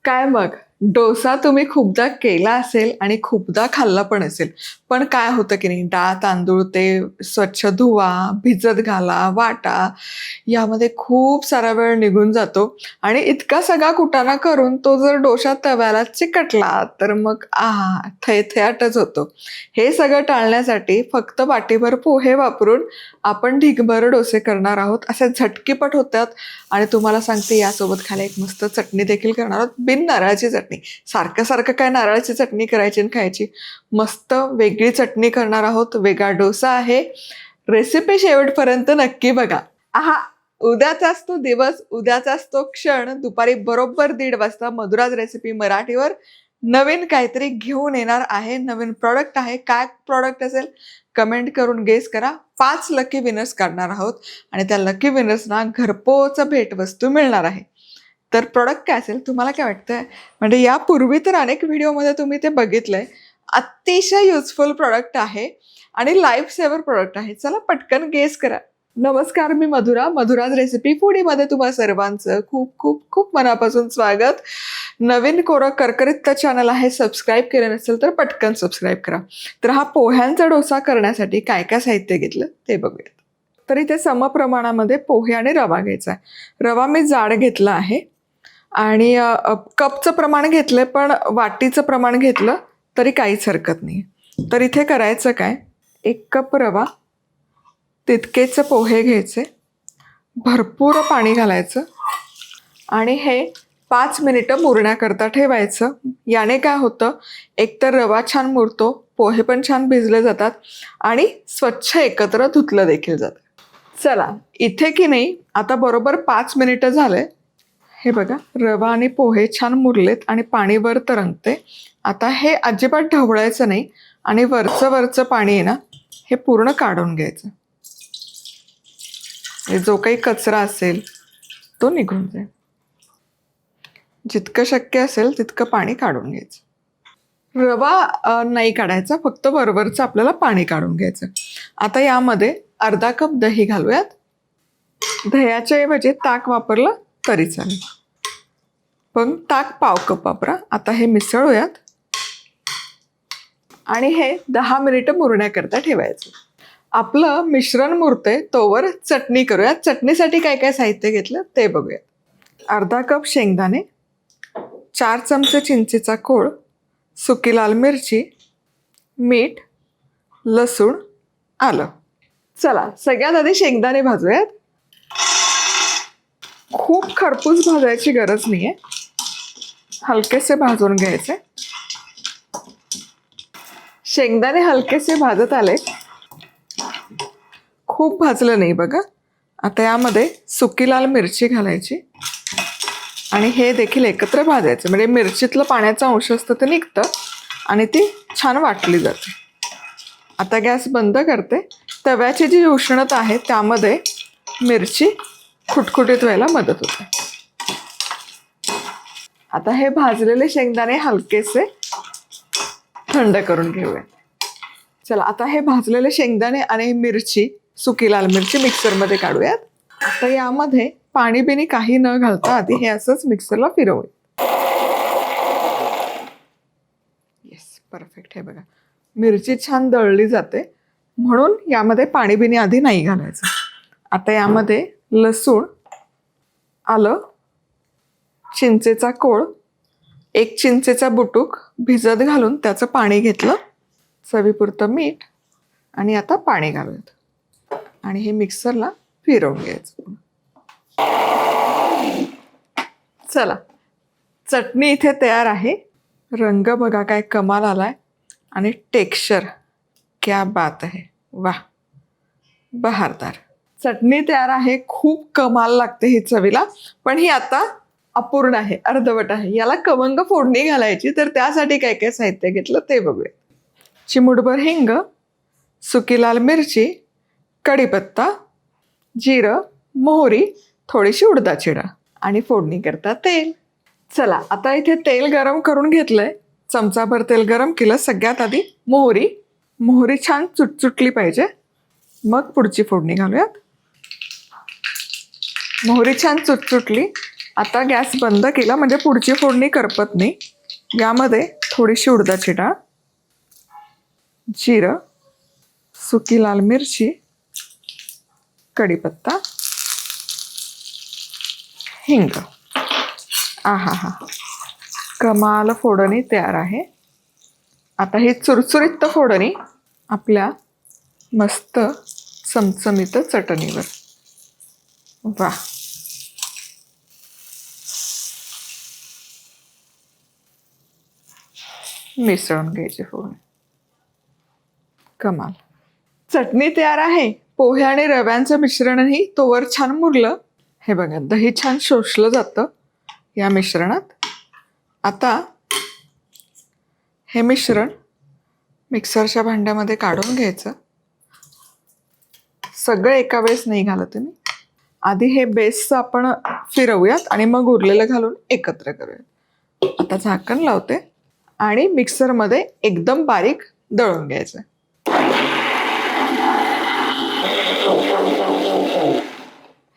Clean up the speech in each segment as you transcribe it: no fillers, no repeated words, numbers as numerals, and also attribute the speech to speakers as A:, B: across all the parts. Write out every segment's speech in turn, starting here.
A: काय मग डोसा तुम्ही खूपदा केला असेल आणि खूपदा खाल्ला पण असेल. पण काय होतं की नाही, डाळ तांदूळ ते स्वच्छ धुवा, भिजत घाला, वाटा, यामध्ये खूप सारा वेळ निघून जातो आणि इतका सगळा कुटाणा करून तो जर डोसा तव्याला चिकटला तर मग आहा, थैथयाटच होतो. हे सगळं टाळण्यासाठी फक्त वाटीभर पोहे वापरून आपण ढिगभर डोसे करणार आहोत. असे झटकीपट होतात आणि तुम्हाला सांगते यासोबत खायला एक मस्त चटणी देखील करणार आहोत, बिन नारळाची चटणी. सारखं सारखं काय नारळाची चटणी करायची आणि खायची, मस्त वेगळी चटणी करणार आहोत. वेगळा डोसा आहे. रेसिपी शेवटपर्यंत नक्की बघा. आहा, उद्याचाच तो दिवस, उद्याचाच तो क्षण, दुपारी बरोबर 1:30 वाजता मधुराज रेसिपी मराठीवर नवीन काहीतरी घेऊन येणार आहे. नवीन प्रॉडक्ट आहे. काय प्रॉडक्ट असेल कमेंट करून गेस करा. 5 लकी विनर्स काढणार आहोत आणि त्या लकी विनर्सना घरपोच भेटवस्तू मिळणार आहे. तर प्रॉडक्ट काय असेल, तुम्हाला काय वाटतंय? म्हणजे यापूर्वी तर अनेक व्हिडिओमध्ये तुम्ही ते बघितलंय. अतिशय युजफुल प्रॉडक्ट आहे आणि लाईफ सेवर प्रॉडक्ट आहे. चला पटकन गेस करा. नमस्कार, मी मधुरा. मधुराज रेसिपी फूडीमध्ये तुम्हा सर्वांचं खूप खूप खूप मनापासून स्वागत. नवीन कोरं करकरीत चॅनल आहे, सबस्क्राईब केलं नसेल तर पटकन सबस्क्राईब करा. तर हा पोह्यांचा डोसा करण्यासाठी काय काय साहित्य घेतलं ते बघूयात. तर इथे समप्रमाणामध्ये पोहे आणि रवा घ्यायचा आहे. रवा मी जाड घेतला आहे आणि कपचं प्रमाण घेतलं पण वाटीचं प्रमाण घेतलं तरी काहीच हरकत नाही. तर इथे करायचं काय, 1 कप रवा, तितकेच पोहे घ्यायचे, भरपूर पाणी घालायचं आणि हे 5 मिनिटं मुरण्याकरता ठेवायचं. याने काय होतं, एकतर रवा छान मुरतो, पोहे पण छान भिजले जातात आणि स्वच्छ एकत्र धुतलं देखील जातं. चला इथे की नाही आता बरोबर 5 मिनिटं झाले. हे बघा, रवा आणि पोहे छान मुरलेत आणि पाणी वर तरंगते. आता हे अजिबात ढवळायचं नाही आणि वरचं पाणी आहे ना, हे पूर्ण काढून घ्यायचं. जो काही कचरा असेल तो निघून जाईल. जितकं शक्य असेल तितकं पाणी काढून घ्यायचं. रवा नाही काढायचा, फक्त वरवरचं आपल्याला पाणी काढून घ्यायचं. आता यामध्ये अर्धा कप दही घालूयात. दह्याच्या ऐवजी ताक वापरलं तरी चालेल, पण ताक पाव कप वापरा. आता हे मिसळूयात आणि हे 10 मिनिटं मुरण्याकरता ठेवायचं. आपलं मिश्रण मुरते तोवर चटणी करूयात. चटणीसाठी काय काय साहित्य घेतलं ते बघूयात. अर्धा कप शेंगदाणे, 4 चमचे चिंचेचा कोळ, सुकी लाल मिरची, मीठ, लसूण, आलं. चला सगळ्यात आधी शेंगदाणे भाजूयात. खूप खरपूस भाजायची गरज नाहीये, हलकेसे भाजून घ्यायचे. शेंगदाणे हलकेसे भाजत आले, खूप भाजलं नाही बघा. आता यामध्ये सुकी लाल मिरची घालायची आणि हे देखील एकत्र भाजायचं. म्हणजे मिरचीतलं पाण्याचं अंश असतं ते निघतं आणि ती छान वाटली जाते. आता गॅस बंद करते. तव्याची जी उष्णता आहे त्यामध्ये मिरची खुटखुटीत व्हायला मदत होते. आता हे भाजलेले शेंगदाणे हलकेसे थंड करून घेऊया. चला आता हे भाजलेले शेंगदाणे आणि मिरची, सुकी लाल मिरची मिक्सरमध्ये काढूयात. आता यामध्ये पाणी बिणी काही न घालता आधी हे असंच मिक्सरला फिरवूया. Yes, perfect. हे बघा, मिरची छान दळली जाते म्हणून यामध्ये पाणी बिणी आधी नाही घालायचं. आता यामध्ये लसूण, आलं, चिंचेचा कोळ, 1 चिंचेचा बुटूक भिजत घालून त्याचं पाणी घेतलं, चवीपुरतं मीठ आणि आता पाणी घालूयात आणि हे मिक्सरला फिरवून घ्यायचं. चला चटणी इथे तयार आहे. रंग बघा काय कमाल आलाय आणि टेक्स्चर क्या बात आहे, वाह, बहारदार. चटणी तयार आहे. खूप कमाल लागते ही चवीला, पण ही आता अपूर्ण आहे, अर्धवट आहे. याला खमंग फोडणी घालायची. तर त्यासाठी काय काय साहित्य घेतलं ते बघूया. चिमूटभर हिंग, सुकी लाल मिरची, कढीपत्ता, जिरं, मोहरी, थोडीशी उडदाची डाळ आणि फोडणी करता तेल. चला आता इथे तेल गरम करून घेतलंय. चमचाभर तेल गरम केलं. सगळ्यात आधी मोहरी छान चुटचुटली पाहिजे, मग पुढची फोडणी घालूयात. मोहरी छान चुटचुटली आता गॅस बंद केला म्हणजे पुढची फोडणी करपत नाही. यामध्ये थोडीशी उडदाची डाळ, जिरं, सुकी लाल मिरची, कढीपत्ता, हिंग. आहा हा, कमाल फोडणी तयार आहे. आता ही चुरचुरीत फोडणी आपल्या मस्त चमचमीत चटणीवर. वा, मिसळून घ्यायची फोडणी. कमाल. चटणी तयार आहे. पोहे आणि रव्यांचं मिश्रणही तोवर छान मुरलं. हे बघा, दही छान शोषलं जातं या मिश्रणात. आता हे मिश्रण मिक्सरच्या भांड्यामध्ये काढून घ्यायचं. सगळं एका वेळेस नाही घालत मी. आधी हे बेसचं आपण फिरवूयात आणि मग उरलेलं घालून एकत्र करूयात. आता झाकण लावते आणि मिक्सरमध्ये एकदम बारीक दळून घ्यायचं.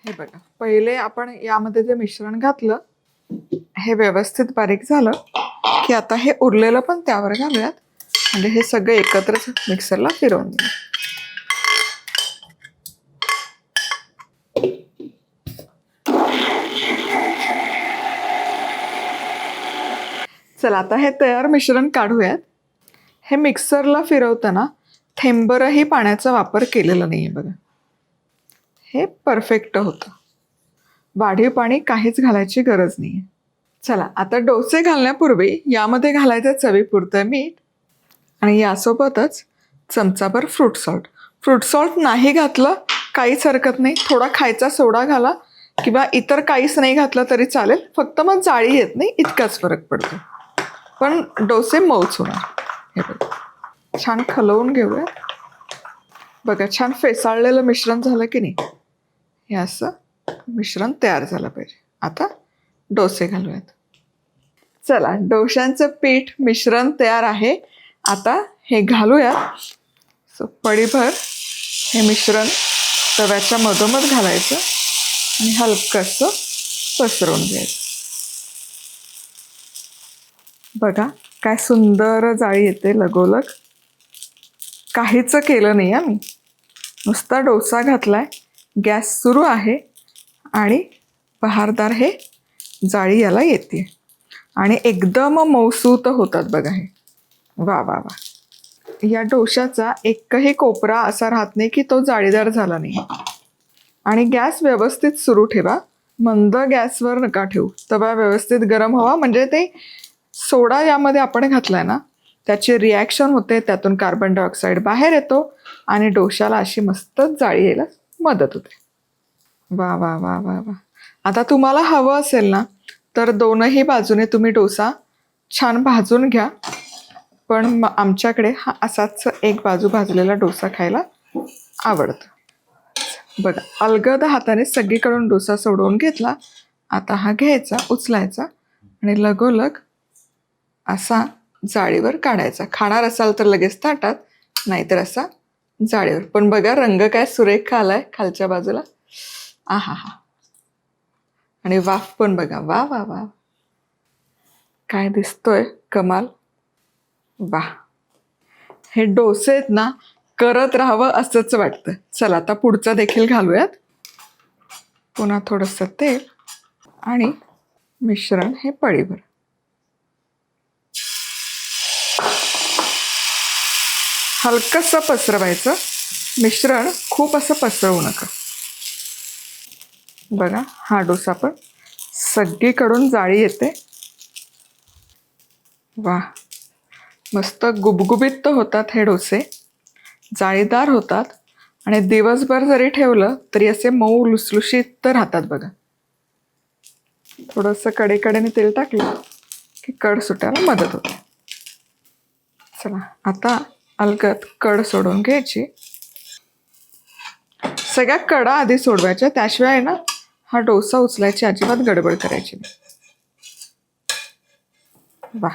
A: हे बघा, पहिले आपण यामध्ये जे मिश्रण घातलं हे व्यवस्थित बारीक झालं की आता हे उरलेलं पण त्यावर घालूयात. म्हणजे हे सगळं एकत्रच मिक्सरला फिरवून घेऊ. चला, आता हे तयार मिश्रण काढूयात. हे मिक्सरला फिरवताना थेंबरही पाण्याचा वापर केलेला नाही आहे बघा. हे परफेक्ट होतं. वाढीव पाणी काहीच घालायची गरज नाही आहे. चला, आता डोसे घालण्यापूर्वी यामध्ये घालायचं चवीपुरतं मीठ आणि यासोबतच चमचाभर फ्रूट सॉल्ट. फ्रूट सॉल्ट नाही घातलं काहीच हरकत नाही. थोडा खायचा सोडा घाला किंवा इतर काहीच नाही घातलं तरी चालेल. फक्त मग जाळी येत नाही इतकाच फरक पडतो. पण डोसे मऊच होणार. हे बघा, छान खलवून घेऊया. बघा, छान फेसाळलेलं मिश्रण झालं की नाही. हे असं मिश्रण तयार झालं पाहिजे. आता डोसे घालूयात. चला, डोशांचं पीठ मिश्रण तयार आहे. आता हे घालूयात. पडीभर हे मिश्रण तव्याच्या मधोमध घालायचं आणि हलकंसं पसरवून घ्यायचं. बघा, काय सुंदर जाळी येते लगोलग. काहीच केलं नाही मी. नुसता डोसा घातलाय, गॅस सुरू आहे आणि बहारदार हे जाळी याला येते आणि एकदम मऊसूत होतात बघा हे. वा वा वा. या डोशाचा एकही कोपरा असा राहत नाही की तो जाळीदार झाला नाही. आणि गॅस व्यवस्थित सुरू ठेवा. मंद गॅसवर नका ठेवू. तवा व्यवस्थित गरम व्हावा. म्हणजे ते सोडा यामध्ये आपण घातलाय ना, त्याची रिॲक्शन होते, त्यातून कार्बन डायऑक्साईड बाहेर येतो आणि डोशाला अशी मस्त जाळी यायला मदत होते. वा वा वा वा वा. आता तुम्हाला हवं असेल ना तर दोनही बाजूने तुम्ही डोसा छान भाजून घ्या. पण आमच्याकडे हा असाच एक बाजू भाजलेला डोसा खायला आवडतं. बघा, अलगद हाताने सगळीकडून डोसा सोडवून घेतला. आता हा घ्यायचा, उचलायचा आणि लगोलग असा जाळीवर काढायचा. खाणार असाल तर लगेच ताटात, नाहीतर असा जाळीवर. पण बघा, रंग काय सुरेख आलाय खालच्या बाजूला. आहा हा. आणि वाफ पण बघा. वा वा वा, काय दिसतोय कमाल. वा, हे डोसे आहेत ना, करत राहावं असंच वाटतं. चला, आता पुढचा देखील घालूयात. पुन्हा थोडंसं तेल आणि मिश्रण हे पळीभर. हलकंसं पसरवायचं. मिश्रण खूप असं पसरवू नका. बघा, हा डोसा पण सगळीकडून जाळी येते. वा, मस्त गुबगुबीत होतात हे डोसे. जाळीदार होतात आणि दिवसभर जरी ठेवलं तरी असे मऊ लुसलुशीत राहतात बघा. थोडंसं कडेकडेने तेल टाकलं की कड सुटायला मदत होते. चला, आता अलगद कड सोडून घ्यायची. सगळ्या कडा आधी सोडवायच्या, त्याशिवाय ना हा डोसा उचलायची अजिबात गडबड करायची नाही. वा,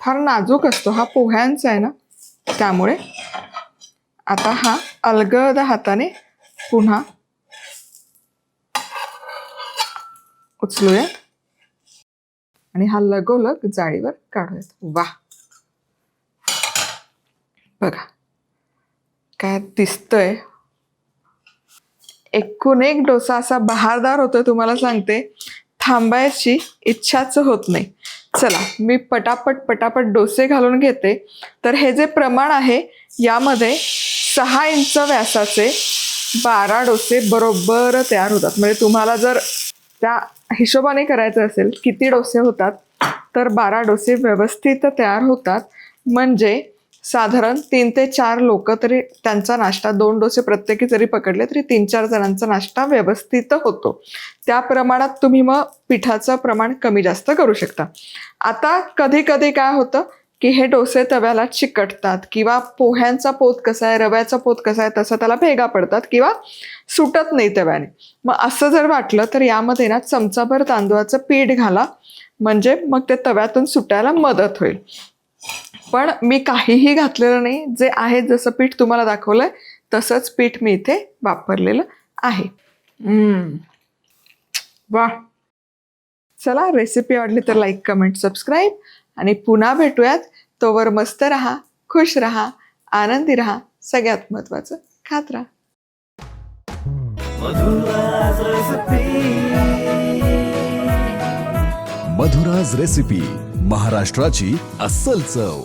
A: फार नाजूक असतो हा, पोह्यांचा आहे ना, त्यामुळे. आता हा अलगद हाताने पुन्हा उचलूयात आणि हा लगोलग जाळीवर काढूयात. वा, बघा काय दिसतंय. एकूण एक डोसा असा बहारदार होतोय, तुम्हाला सांगते. थांबायची इच्छाच होत नाही. चला, मी पटापट डोसे घालून घेते. तर हे जे प्रमाण आहे यामध्ये 6 इंच व्यासाचे 12 डोसे बरोबर तयार होतात. म्हणजे तुम्हाला जर त्या हिशोबाने करायचं असेल किती डोसे होतात, तर 12 डोसे व्यवस्थित तयार होतात. म्हणजे साधारण 3 ते 4 लोक तरी त्यांचा नाश्ता, 2 डोसे प्रत्येकी जरी पकडले तरी 3-4 जणांचा नाश्ता व्यवस्थित होतो. त्या प्रमाणात तुम्ही मग पिठाचं प्रमाण कमी जास्त करू शकता. आता कधी कधी काय होतं की हे डोसे तव्याला चिकटतात, किंवा पोह्यांचा पोत कसा आहे, रव्याचा पोत कसा आहे तसा त्याला भेगा पडतात, किंवा सुटत नाही तव्याने. मग असं जर वाटलं तर यामध्ये ना चमचाभर तांदूळाचं पीठ घाला, म्हणजे मग ते तव्यातून सुटायला मदत होईल. पण मी काहीही घातलेलं नाही, जे आहे जसं पीठ तुम्हाला दाखवलंय तसंच पीठ मी इथे वापरलेलं आहे. वा, चला, रेसिपी आवडली तर लाईक, कमेंट, सबस्क्राईब, आणि पुन्हा भेटूयात. तोवर मस्त राहा, खुश राहा, आनंदी राहा, सगळ्यात महत्वाचं खात राहा.
B: मधुराज रेसिपी, महाराष्ट्राची अस्सल चव.